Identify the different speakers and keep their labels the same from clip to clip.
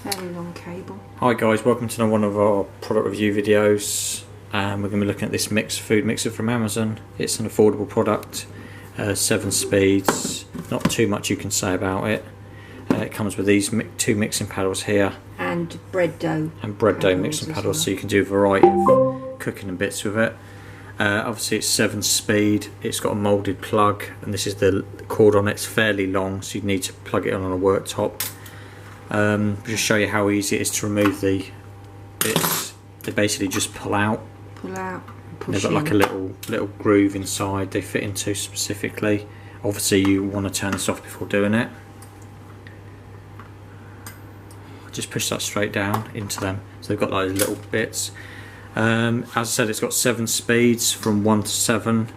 Speaker 1: Very long cable.
Speaker 2: Hi guys, welcome to one of our product review videos. We're going to be looking at this food mixer from Amazon. It's an affordable product, 7 speeds, not too much you can say about it. It comes with these 2 mixing paddles here.
Speaker 1: And bread dough.
Speaker 2: And bread dough mixing paddles, so you can do a variety of cooking and bits with it. Obviously it's 7 speed, it's got a moulded plug, and this is the cord on it. It's fairly long, so you need to plug it on a worktop. Just show you how easy it is to remove the bits. They basically just pull out.
Speaker 1: Pull out. Push
Speaker 2: They've got like a little groove inside they fit into specifically. Obviously you want to turn this off before doing it. Just push that straight down into them. So they've got like little bits. As I said, it's got 7 speeds from 1 to 7.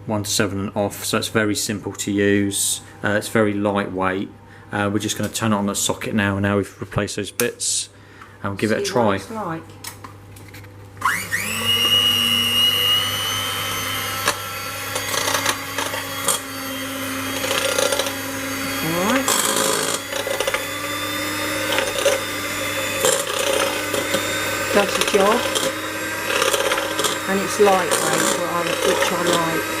Speaker 2: 1 to 7 and off, so it's very simple to use. It's very lightweight. We're just going to turn it on the socket now, and now we've replaced those bits, and we'll give it a try.
Speaker 1: What it's like. Alright. Does the job, and it's lightweight, which I like.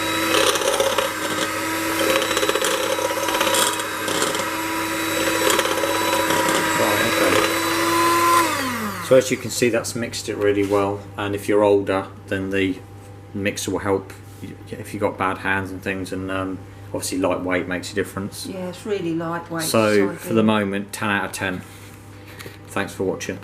Speaker 2: So as you can see, that's mixed it really well, and if you're older then the mixer will help if you've got bad hands and things, and obviously lightweight makes a difference.
Speaker 1: Yeah, it's really lightweight.
Speaker 2: So for the moment, 10 out of 10. Thanks for watching.